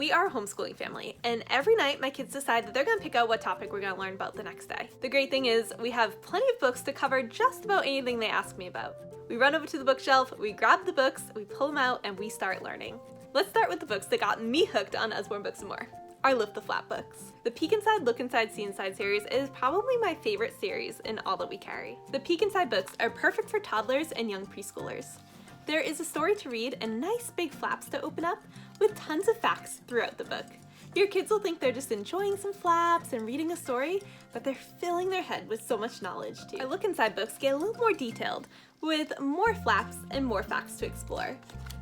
We are a homeschooling family, and every night my kids decide that they're going to pick out what topic we're going to learn about the next day. The great thing is we have plenty of books to cover just about anything they ask me about. We run over to the bookshelf, we grab the books, we pull them out, and we start learning. Let's start with the books that got me hooked on Usborne Books and More. Our Lift the Flap books. The Peek Inside, Look Inside, See Inside series is probably my favorite series in all that we carry. The Peek Inside books are perfect for toddlers and young preschoolers. There is a story to read and nice big flaps to open up with tons of facts throughout the book. Your kids will think they're just enjoying some flaps and reading a story, but they're filling their head with so much knowledge too. Our Look Inside books get a little more detailed with more flaps and more facts to explore.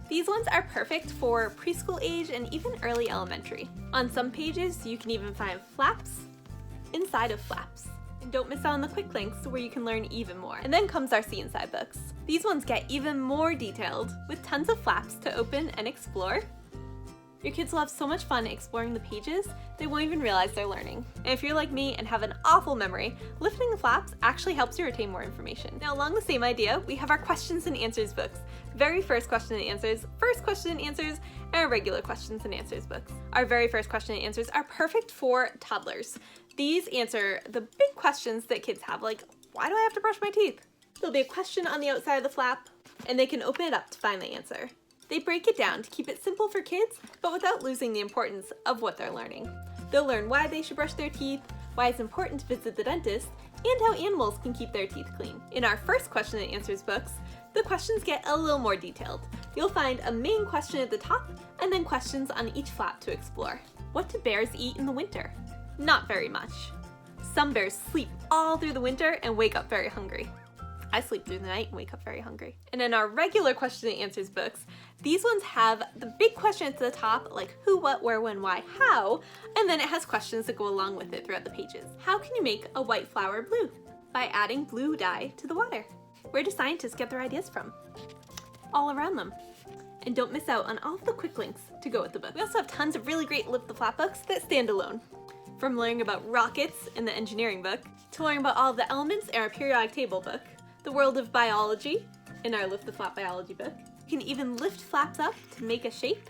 These ones are perfect for preschool age and even early elementary. On some pages, you can even find flaps inside of flaps. And don't miss out on the quick links where you can learn even more. And then comes our See Inside books. These ones get even more detailed with tons of flaps to open and explore. Your kids will have so much fun exploring the pages, they won't even realize they're learning. And if you're like me and have an awful memory, lifting the flaps actually helps you retain more information. Now, along the same idea, we have our questions and answers books. Very first question and answers, first question and answers, and our regular questions and answers books. Our very first question and answers are perfect for toddlers. These answer the big questions that kids have, like, why do I have to brush my teeth? There'll be a question on the outside of the flap, and they can open it up to find the answer. They break it down to keep it simple for kids, but without losing the importance of what they're learning. They'll learn why they should brush their teeth, why it's important to visit the dentist, and how animals can keep their teeth clean. In our first question and answers books, the questions get a little more detailed. You'll find a main question at the top, and then questions on each flap to explore. What do bears eat in the winter? Not very much. Some bears sleep all through the winter and wake up very hungry. I sleep through the night and wake up very hungry. And in our regular question and answers books, these ones have the big question at the top, like who, what, where, when, why, how, and then it has questions that go along with it throughout the pages. How can you make a white flower blue? By adding blue dye to the water. Where do scientists get their ideas from? All around them. And don't miss out on all of the quick links to go with the book. We also have tons of really great Lift the Flap books that stand alone. From learning about rockets in the engineering book, to learning about all of the elements in our periodic table book, the world of biology in our Lift the Flap biology book. You can even lift flaps up to make a shape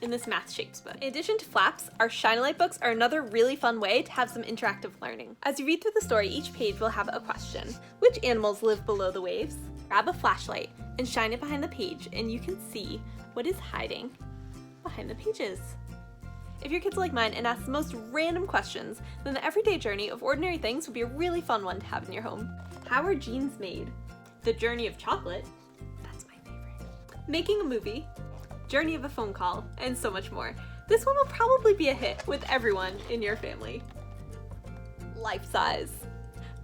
in this math shapes book. In addition to flaps, our Shine Light books are another really fun way to have some interactive learning. As you read through the story, each page will have a question. Which animals live below the waves? Grab a flashlight and shine it behind the page and you can see what is hiding behind the pages. If your kids are like mine and ask the most random questions, then the everyday journey of ordinary things would be a really fun one to have in your home. How are jeans made? The journey of chocolate, that's my favorite. Making a movie, journey of a phone call, and so much more. This one will probably be a hit with everyone in your family. Life Size.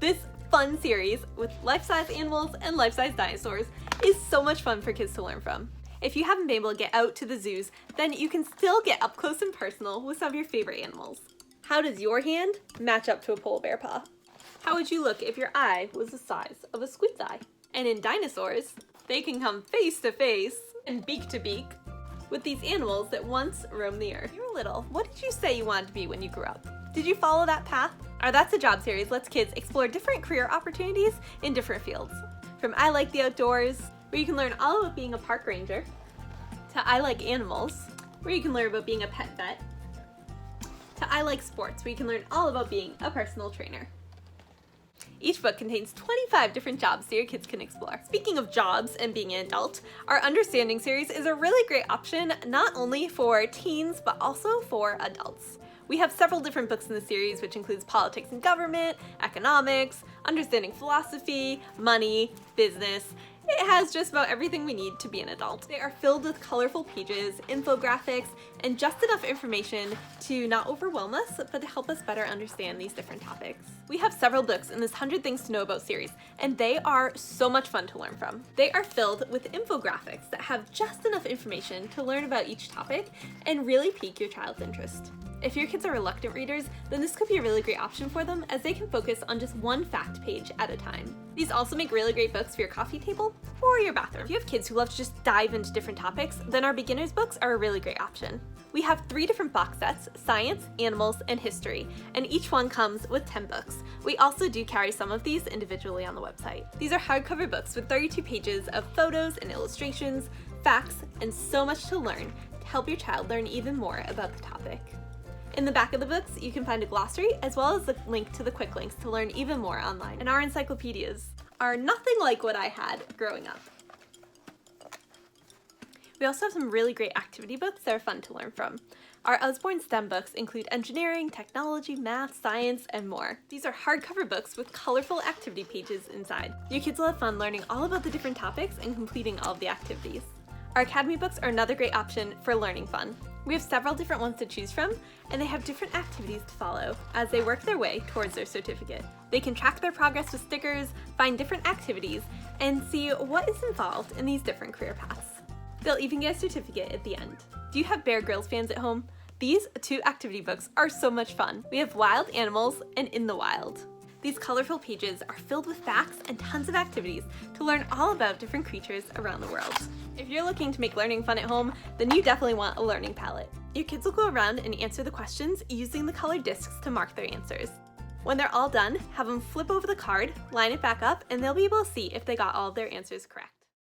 This fun series with life-size animals and life-size dinosaurs is so much fun for kids to learn from. If you haven't been able to get out to the zoos, then you can still get up close and personal with some of your favorite animals. How does your hand match up to a polar bear paw? How would you look if your eye was the size of a squid's eye? And in dinosaurs, they can come face to face and beak to beak with these animals that once roamed the earth. You're little. What did you say you wanted to be when you grew up? Did you follow that path? Our That's a Job series lets kids explore different career opportunities in different fields. From I Like the Outdoors, where you can learn all about being a park ranger, to I Like Animals, where you can learn about being a pet vet, to I Like Sports, where you can learn all about being a personal trainer. Each book contains 25 different jobs that your kids can explore. Speaking of jobs and being an adult, our Understanding series is a really great option not only for teens, but also for adults. We have several different books in the series, which includes politics and government, economics, understanding philosophy, money, business. It has just about everything we need to be an adult. They are filled with colorful pages, infographics, and just enough information to not overwhelm us, but to help us better understand these different topics. We have several books in this 100 Things to Know About series, and they are so much fun to learn from. They are filled with infographics that have just enough information to learn about each topic and really pique your child's interest. If your kids are reluctant readers, then this could be a really great option for them as they can focus on just one fact page at a time. These also make really great books for your coffee table or your bathroom. If you have kids who love to just dive into different topics, then our beginners books are a really great option. We have 3 different box sets, science, animals, and history, and each one comes with 10 books. We also do carry some of these individually on the website. These are hardcover books with 32 pages of photos and illustrations, facts, and so much to learn to help your child learn even more about the topic. In the back of the books, you can find a glossary as well as a link to the quick links to learn even more online. And our encyclopedias are nothing like what I had growing up. We also have some really great activity books that are fun to learn from. Our Usborne STEM books include engineering, technology, math, science, and more. These are hardcover books with colorful activity pages inside. Your kids will have fun learning all about the different topics and completing all of the activities. Our Academy books are another great option for learning fun. We have several different ones to choose from, and they have different activities to follow as they work their way towards their certificate. They can track their progress with stickers, find different activities, and see what is involved in these different career paths. They'll even get a certificate at the end. Do you have Bear Grylls fans at home? These 2 activity books are so much fun. We have Wild Animals and In the Wild. These colorful pages are filled with facts and tons of activities to learn all about different creatures around the world. If you're looking to make learning fun at home, then you definitely want a learning palette. Your kids will go around and answer the questions using the colored discs to mark their answers. When they're all done, have them flip over the card, line it back up, and they'll be able to see if they got all of their answers correct.